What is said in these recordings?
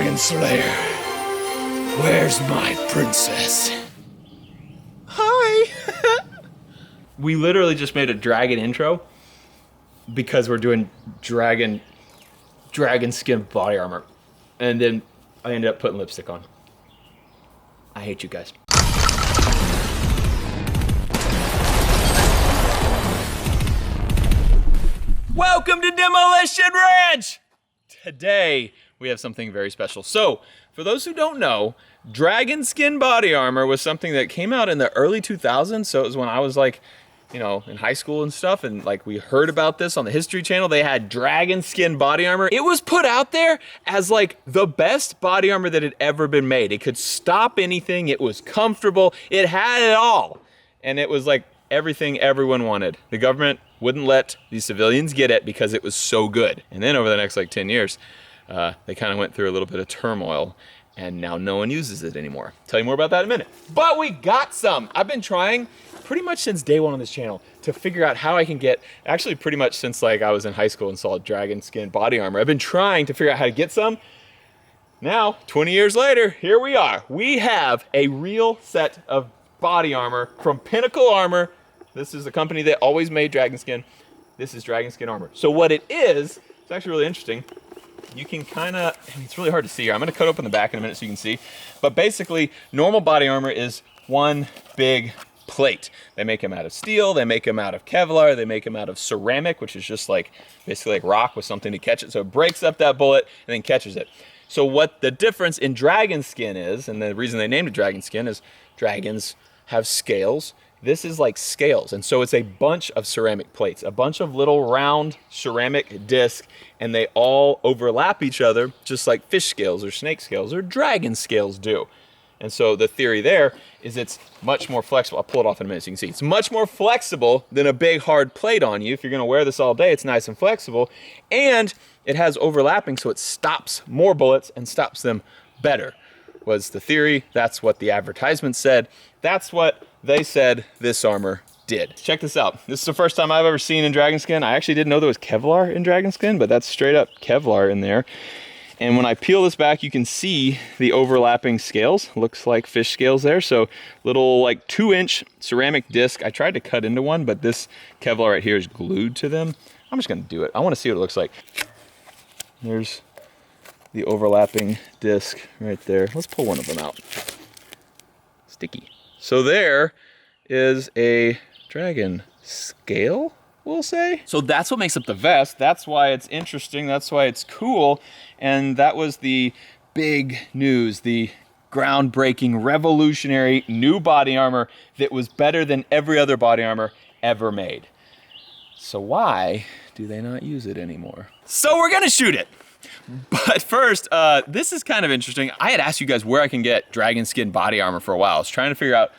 Dragon Slayer. Where's my princess? Hi! We literally just made a dragon intro because we're doing dragon skin body armor. And then I ended up putting lipstick on. I hate you guys. Welcome to Demolition Ranch! Today, we have something very special. So, for those who don't know, dragon skin body armor was something that came out in the early 2000s. So it was when I was like, you know, in high school and stuff, and like we heard about this on the History Channel. They had dragon skin body armor. It was put out there as like the best body armor that had ever been made. It could stop anything, it was comfortable, it had it all. And it was like everything everyone wanted. The government wouldn't let these civilians get it because it was so good. And then over the next like 10 years, they kind of went through a little bit of turmoil, and now no one uses it anymore. Tell you more about that in a minute. But we got some. I've been trying pretty much since day one on this channel to figure out how I can get, actually pretty much since like I was in high school and saw dragon skin body armor. I've been trying to figure out how to get some. Now, 20 years later, here we are. We have a real set of body armor from Pinnacle Armor. This is the company that always made dragon skin. This is dragon skin armor. So what it is, it's actually really interesting. You can kind of, I mean, it's really hard to see here. I'm gonna cut open the back in a minute so you can see. But basically, normal body armor is one big plate. They make them out of steel, they make them out of Kevlar, they make them out of ceramic, which is just like, basically like rock with something to catch it. So it breaks up that bullet and then catches it. So what the difference in dragon skin is, and the reason they named it dragon skin is dragons have scales. This is like scales, and so it's a bunch of ceramic plates, a bunch of little round ceramic discs, and they all overlap each other, just like fish scales or snake scales or dragon scales do. And so the theory there is it's much more flexible. I'll pull it off in a minute so you can see. It's much more flexible than a big hard plate on you. If you're gonna wear this all day, it's nice and flexible, and it has overlapping, so it stops more bullets and stops them better, was the theory. That's what the advertisement said. That's what they said this armor did. Check this out. This is the first time I've ever seen in dragon skin. I actually didn't know there was Kevlar in dragon skin, but that's straight up Kevlar in there. And when I peel this back, you can see the overlapping scales. Looks like fish scales there. So little like 2-inch ceramic disc. I tried to cut into one, but this Kevlar right here is glued to them. I'm just gonna do it. I wanna see what it looks like. There's the overlapping disc right there. Let's pull one of them out. Sticky. So there is a dragon scale, we'll say. So that's what makes up the vest. That's why it's interesting. That's why it's cool. And that was the big news, the groundbreaking, revolutionary new body armor that was better than every other body armor ever made. So why do they not use it anymore? So we're gonna shoot it. But first, this is kind of interesting. I had asked you guys where I can get dragon skin body armor for a while. I was trying to figure out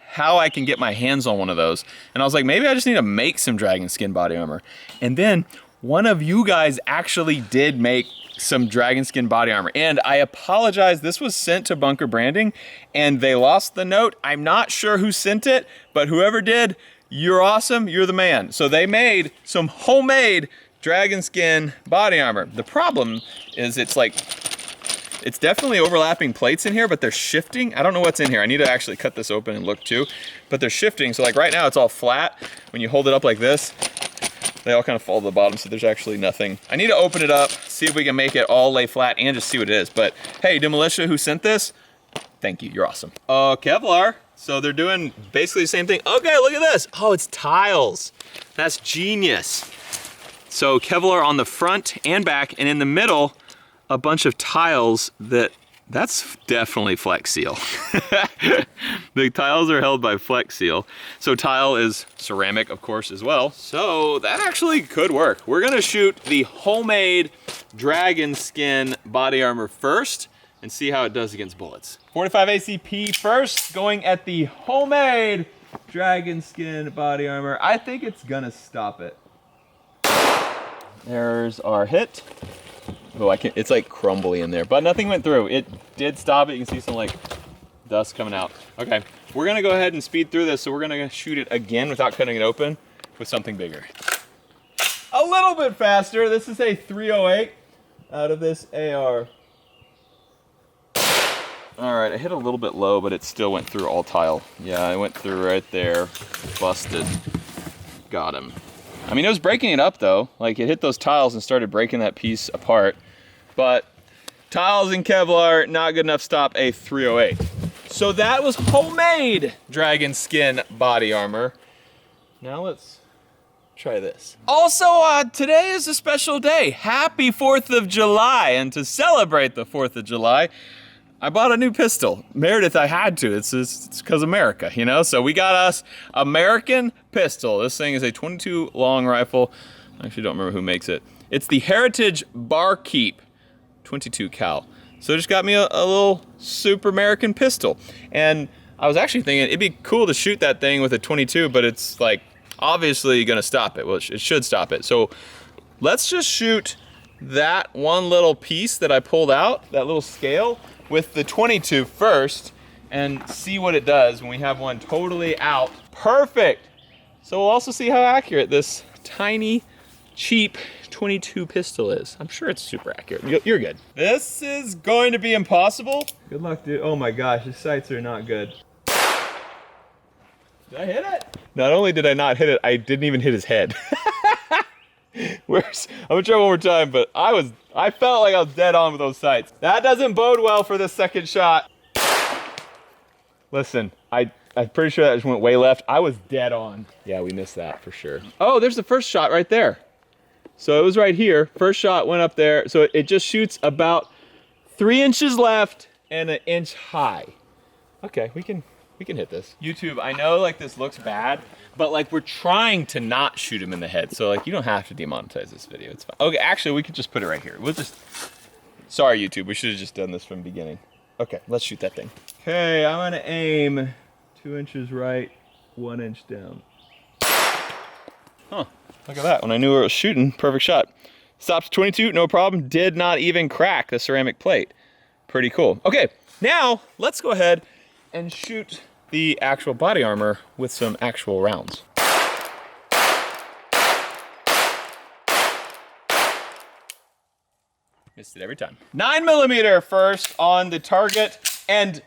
how I can get my hands on one of those. And I was like, maybe I just need to make some dragon skin body armor. And then one of you guys actually did make some dragon skin body armor. And I apologize, this was sent to Bunker Branding and they lost the note. I'm not sure who sent it, but whoever did, you're awesome, you're the man. So they made some homemade dragon skin body armor. The problem is it's definitely overlapping plates in here, but they're shifting. I don't know what's in here. I need to actually cut this open and look too, but they're shifting. So like right now it's all flat. When you hold it up like this, they all kind of fall to the bottom, so there's actually nothing. I need to open it up, see if we can make it all lay flat and just see what it is. But hey, Demolition, who sent this, thank you, you're awesome. Kevlar, so they're doing basically the same thing. Okay, look at this. Oh, it's tiles. That's genius. So Kevlar on the front and back, and in the middle, a bunch of tiles that's definitely Flex Seal. The tiles are held by Flex Seal. So tile is ceramic, of course, as well. So that actually could work. We're gonna shoot the homemade dragon skin body armor first and see how it does against bullets. 45 ACP first, going at the homemade dragon skin body armor. I think it's gonna stop it. There's our hit. Oh, it's like crumbly in there, but nothing went through. It did stop it. You can see some like dust coming out. Okay, we're gonna go ahead and speed through this. So we're gonna shoot it again without cutting it open with something bigger. A little bit faster. This is a 308 out of this AR. All right, I hit a little bit low, but it still went through all tile. Yeah, I went through right there, busted. Got him. I mean, it was breaking it up though. Like it hit those tiles and started breaking that piece apart. But tiles and Kevlar, not good enough to stop a 308. So that was homemade dragon skin body armor. Now let's try this. Also, today is a special day. Happy 4th of July. And to celebrate the 4th of July, I bought a new pistol. Meredith, I had to. It's because of Merica, you know? So we got us American pistol. This thing is a 22 long rifle. I actually don't remember who makes it. It's the Heritage Barkeep 22 cal. So it just got me a little super American pistol. And I was actually thinking it'd be cool to shoot that thing with a 22, but it's like obviously gonna stop it. Well, it should stop it. So let's just shoot that one little piece that I pulled out, that little scale, with the 22 first and see what it does when we have one totally out. Perfect. So we'll also see how accurate this tiny, cheap 22 pistol is. I'm sure it's super accurate. You're good. This is going to be impossible. Good luck, dude. Oh my gosh, the sights are not good. Did I hit it? Not only did I not hit it, I didn't even hit his head. I'm gonna try one more time, but I felt like I was dead on with those sights. That doesn't bode well for the second shot. Listen, I'm pretty sure that just went way left. I was dead on. Yeah, we missed that for sure. Oh, there's the first shot right there. So it was right here. First shot went up there. So it just shoots about 3 inches left and 1 inch high. Okay, we can hit this. YouTube, I know like this looks bad, but like we're trying to not shoot him in the head. So like you don't have to demonetize this video, it's fine. Okay, actually we could just put it right here. We'll just, sorry YouTube, we should have just done this from the beginning. Okay, let's shoot that thing. Okay, I'm gonna aim 2 inches right, 1 inch down. Huh, look at that. When I knew where it was shooting, perfect shot. Stops 22, no problem. Did not even crack the ceramic plate. Pretty cool. Okay, now let's go ahead and shoot the actual body armor with some actual rounds. Missed it every time. 9mm first on the target, and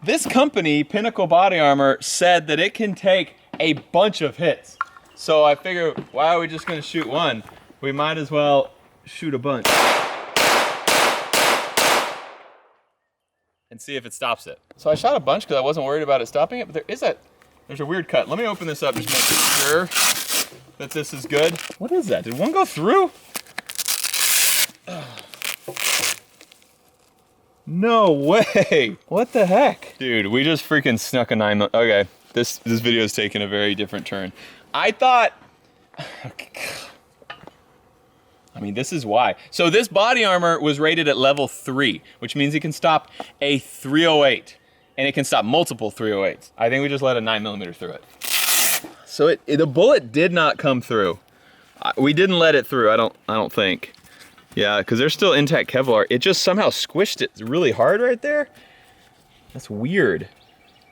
this company, Pinnacle Body Armor, said that it can take a bunch of hits. So I figure, why are we just gonna shoot one? We might as well shoot a bunch. And see if it stops it. So I shot a bunch because I wasn't worried about it stopping it, but there's a weird cut. Let me open this up just to make sure that this is good. What is that? Did one go through? No way. What the heck? Dude, we just freaking snuck a 9mm. Okay, this video is taking a very different turn. I thought, I mean, this is why. So this body armor was rated at level 3, which means it can stop a 308, and it can stop multiple 308s. I think we just let a 9mm through it. So the bullet did not come through. We didn't let it through, I don't think. Yeah, because there's still intact Kevlar. It just somehow squished it really hard right there. That's weird.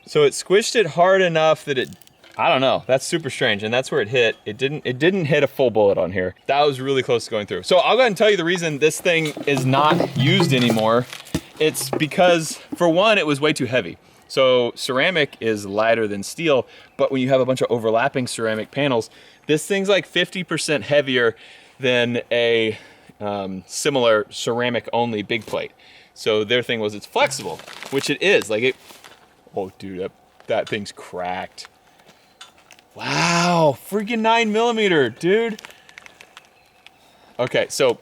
So it squished it hard enough that it, I don't know, that's super strange, and that's where it hit. It didn't hit a full bullet on here. That was really close to going through. So I'll go ahead and tell you the reason this thing is not used anymore. It's because, for one, it was way too heavy. So ceramic is lighter than steel, but when you have a bunch of overlapping ceramic panels, this thing's like 50% heavier than a similar ceramic only big plate. So their thing was it's flexible, which it is. Like oh dude, that thing's cracked. Wow, freaking 9mm, dude. Okay, so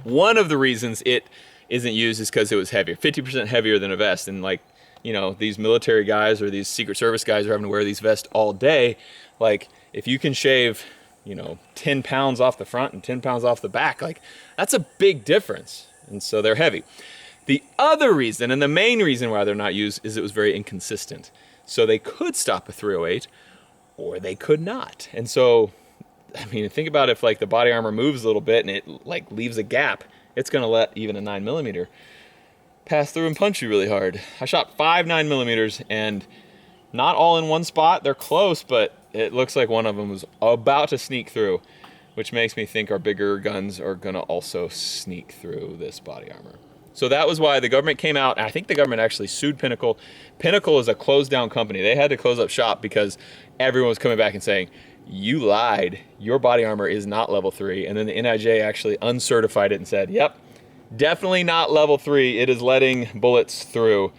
one of the reasons it isn't used is because it was heavier, 50% heavier than a vest. And like, you know, these military guys or these Secret Service guys are having to wear these vests all day. Like, if you can shave, you know, 10 pounds off the front and 10 pounds off the back, like, that's a big difference. And so they're heavy. The other reason, and the main reason why they're not used, is it was very inconsistent. So they could stop a 308, or they could not. And so, I mean, think about if like the body armor moves a little bit and it like leaves a gap, it's gonna let even a 9mm pass through and punch you really hard. I shot 5 9mm, and not all in one spot. They're close, but it looks like one of them was about to sneak through, which makes me think our bigger guns are gonna also sneak through this body armor. So that was why the government came out, and I think the government actually sued Pinnacle. Pinnacle is a closed down company. They had to close up shop because everyone was coming back and saying, you lied, your body armor is not level 3. And then the NIJ actually uncertified it and said, yep, definitely not level 3. It is letting bullets through.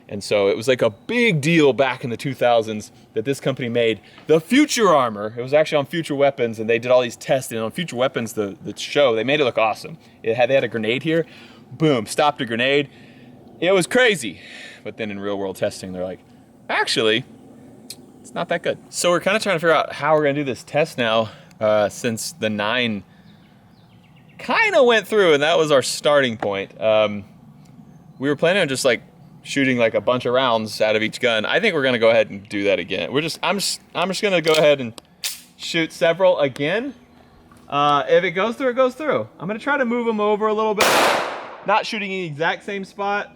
And so it was like a big deal back in the 2000s that this company made the Future Armor. It was actually on Future Weapons, and they did all these tests. And on Future Weapons, the show, they made it look awesome. They had a grenade here. Boom, stopped a grenade. It was crazy. But then in real world testing, they're like, actually, it's not that good. So we're kind of trying to figure out how we're gonna do this test now, since the 9 kind of went through, and that was our starting point. We were planning on just like shooting like a bunch of rounds out of each gun. I think we're gonna go ahead and do that again. I'm just gonna go ahead and shoot several again. If it goes through, it goes through. I'm gonna try to move them over a little bit. Not shooting in the exact same spot.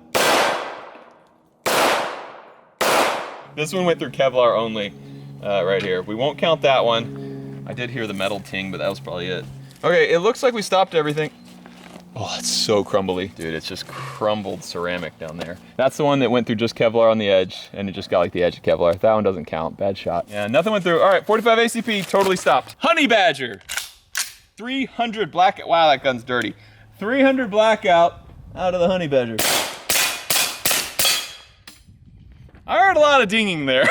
This one went through Kevlar only, right here. We won't count that one. I did hear the metal ting, but that was probably it. Okay, it looks like we stopped everything. Oh, it's so crumbly. Dude, it's just crumbled ceramic down there. That's the one that went through just Kevlar on the edge, and it just got like the edge of Kevlar. That one doesn't count, bad shot. Yeah, nothing went through. All right, 45 ACP, totally stopped. Honey Badger, 300 blackout. Wow, that gun's dirty. 300 blackout out of the Honey Badger. I heard a lot of dinging there.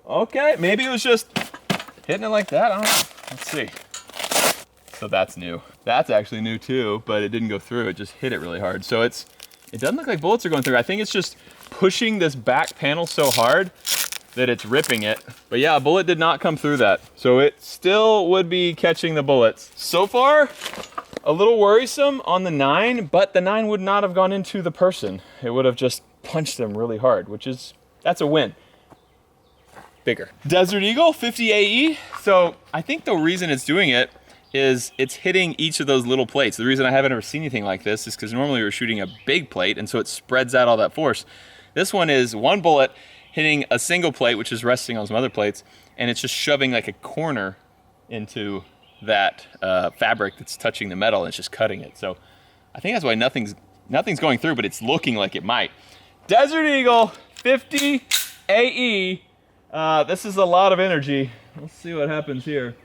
Okay, maybe it was just hitting it like that, I don't know. Let's see. So that's new. That's actually new too, but it didn't go through. It just hit it really hard. So it doesn't look like bullets are going through. I think it's just pushing this back panel so hard that it's ripping it. But yeah, a bullet did not come through that. So it still would be catching the bullets. So far, a little worrisome on the 9, but the 9 would not have gone into the person. It would have just punched them really hard, that's a win. Bigger. Desert Eagle, 50 AE. So I think the reason it's doing it is it's hitting each of those little plates. The reason I haven't ever seen anything like this is because normally we're shooting a big plate, and so it spreads out all that force. This one is one bullet hitting a single plate, which is resting on some other plates, and it's just shoving like a corner into that fabric that's touching the metal, and it's just cutting it. So I think that's why nothing's going through, but it's looking like it might. Desert Eagle, 50 AE. This is a lot of energy. Let's see what happens here.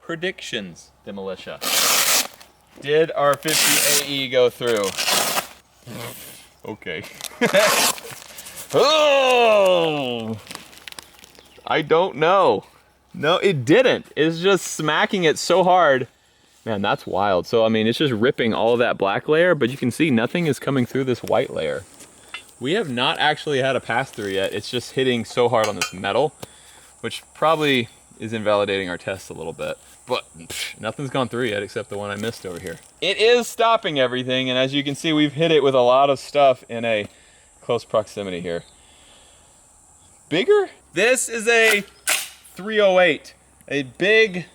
Predictions, Demolition. Did our 50 AE go through? Okay. Oh! I don't know. No, it didn't. It's just smacking it so hard. Man, that's wild. So, I mean, it's just ripping all of that black layer, but you can see nothing is coming through this white layer. We have not actually had a pass-through yet. It's just hitting so hard on this metal, which probably is invalidating our test a little bit. But nothing's gone through yet except the one I missed over here. It is stopping everything, and as you can see, we've hit it with a lot of stuff in a close proximity here. Bigger? This is a 308, a big,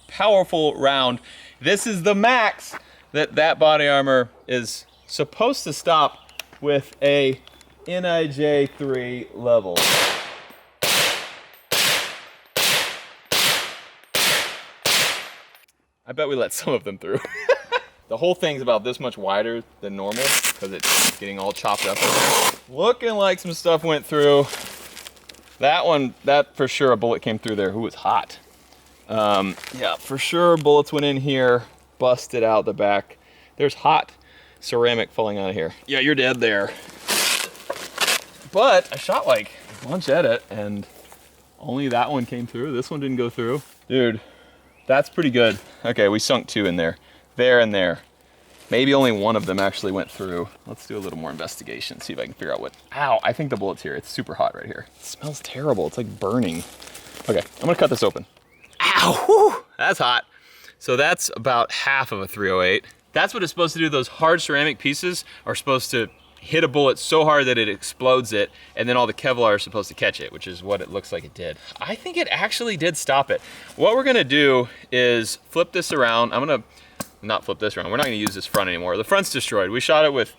powerful round. This is the max that body armor is supposed to stop with a NIJ 3 level. I bet we let some of them through. The whole thing's about this much wider than normal because it's getting all chopped up in there. Looking like some stuff went through. That one, that for sure a bullet came through there. Ooh, it's hot. Yeah, for sure bullets went in here, busted out the back. There's hot ceramic falling out of here. Yeah, you're dead there. But I shot like a bunch at it and only that one came through. This one didn't go through. Dude, that's pretty good. Okay, we sunk 2 in there. There and there. Maybe only one of them actually went through. Let's do a little more investigation, see if I can figure out what... Ow, I think the bullet's here. It's super hot right here. It smells terrible. It's like burning. Okay, I'm gonna cut this open. Ow, whew, that's hot. So that's about half of a 308. That's what it's supposed to do. Those hard ceramic pieces are supposed to hit a bullet so hard that it explodes it, and then all the Kevlar is supposed to catch it, which is what it looks like it did. I think it actually did stop it. What we're gonna do is flip this around. I'm gonna not flip this around. We're not gonna use this front anymore. The front's destroyed. We shot it with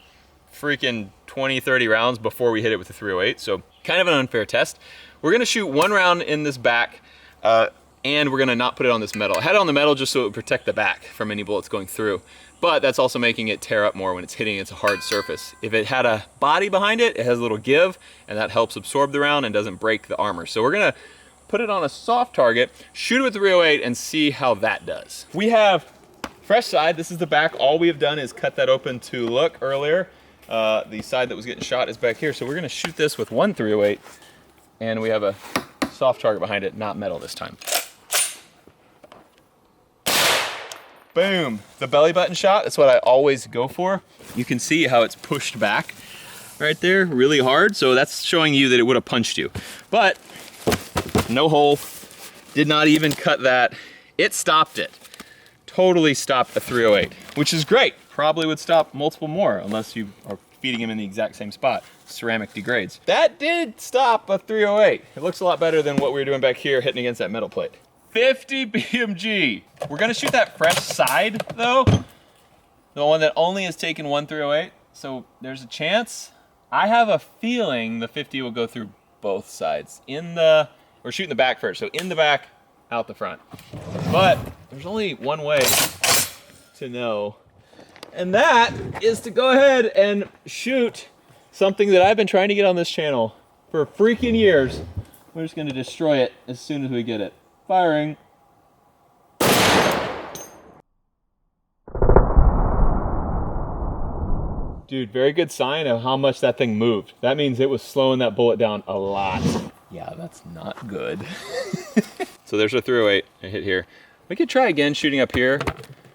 freaking 20, 30 rounds before we hit it with the 308. So kind of an unfair test. We're gonna shoot 1 round in this back, and we're gonna not put it on this metal. I had it on the metal just so it would protect the back from any bullets going through, but that's also making it tear up more when it's hitting its hard surface. If it had a body behind it, it has a little give, and that helps absorb the round and doesn't break the armor. So we're gonna put it on a soft target, shoot it with the 308, and see how that does. We have fresh side. This is the back. All we have done is cut that open to look earlier. The side that was getting shot is back here. So we're gonna shoot this with one 308, and we have a soft target behind it, not metal this time. Boom, the belly button shot, that's what I always go for. You can see how it's pushed back right there really hard. So that's showing you that it would have punched you. But no hole, did not even cut that. It stopped it. Totally stopped a 308, which is great. Probably would stop multiple more unless you are feeding him in the exact same spot. Ceramic degrades. That did stop a 308. It looks a lot better than what we were doing back here hitting against that metal plate. 50 BMG. We're gonna shoot that fresh side though. The one that only has taken one 308. So there's a chance. I have a feeling the 50 will go through both sides. We're shooting the back first. So in the back, out the front. But there's only one way to know. And that is to go ahead and shoot something that I've been trying to get on this channel for freaking years. We're just gonna destroy it as soon as we get it. Firing. Dude, very good sign of how much that thing moved. That means it was slowing that bullet down a lot. Yeah, that's not good. So there's our 308, I hit here. We could try again shooting up here.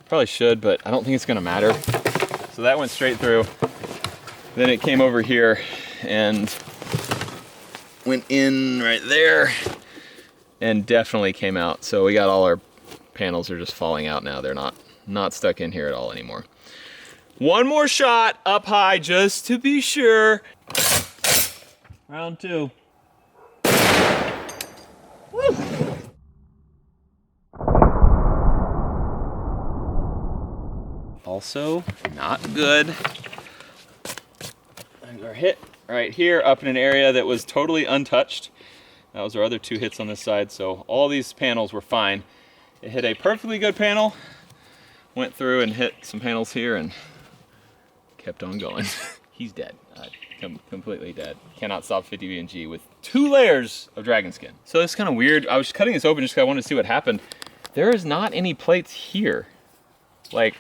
Probably should, but I don't think it's gonna matter. So that went straight through. Then it came over here and went in right there and definitely came out. So we got all our panels are just falling out now. They're not stuck in here at all anymore. One more shot up high just to be sure. Round 2. Woo. Also not good. And our hit right here up in an area that was totally untouched. That was our other 2 hits on this side, so all these panels were fine. It hit a perfectly good panel, went through and hit some panels here and kept on going. He's dead, completely dead. Cannot stop 50 BNG with 2 layers of dragon skin. So it's kind of weird. I was cutting this open just because I wanted to see what happened. There is not any plates here. Like,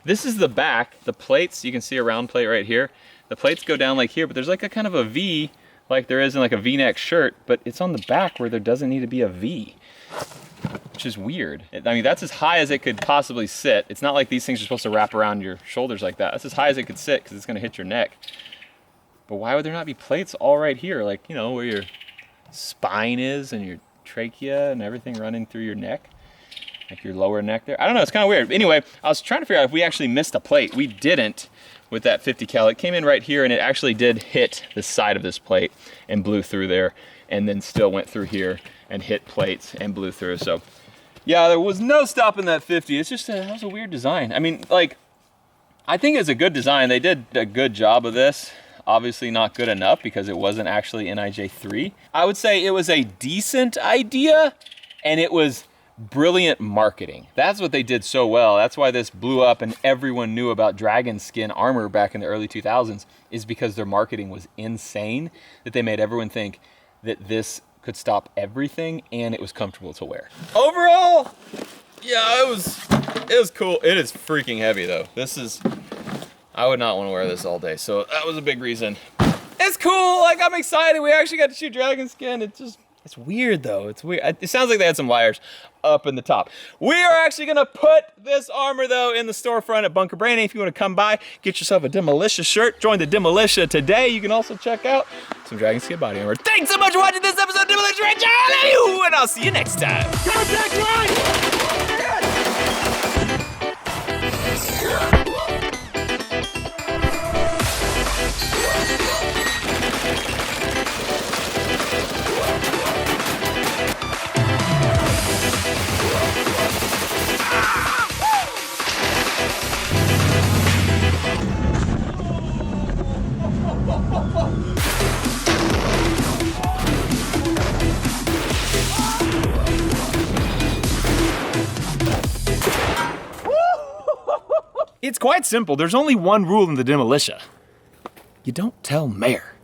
this is the back. The plates, you can see a round plate right here. The plates go down like here, but there's like a kind of a V like there is in like a V-neck shirt, but it's on the back where there doesn't need to be a V, which is weird. I mean, that's as high as it could possibly sit. It's not like these things are supposed to wrap around your shoulders like that. That's as high as it could sit because it's gonna hit your neck. But why would there not be plates all right here? Like, you know, where your spine is and your trachea and everything running through your neck, like your lower neck there. I don't know, it's kind of weird. Anyway, I was trying to figure out if we actually missed a plate. We didn't with that 50 cal. It came in right here and it actually did hit the side of this plate and blew through there, and then still went through here and hit plates and blew through. So yeah, there was no stopping that 50. It's just that was a weird design. I mean, like, I think it's a good design. They did a good job of this. Obviously not good enough because it wasn't actually NIJ3. I would say it was a decent idea and it was brilliant marketing. That's what they did so well. That's why this blew up and everyone knew about dragon skin armor back in the early 2000s, is because their marketing was insane, that they made everyone think that this could stop everything and it was comfortable to wear. Overall, yeah, it was cool. It is freaking heavy though. I would not want to wear this all day. So that was a big reason. It's cool, like I'm excited. We actually got to shoot dragon skin. It's weird though, it's weird. It sounds like they had some wires up in the top. We are actually gonna put this armor though in the storefront at Bunker Brainy. If you wanna come by, get yourself a Demolition shirt, join the Demolition today. You can also check out some dragon skin body armor. Thanks so much for watching this episode of DemolitionRanch, and I'll see you next time. Contact line! It's quite simple. There's only one rule in the demolition. You don't tell Mayor.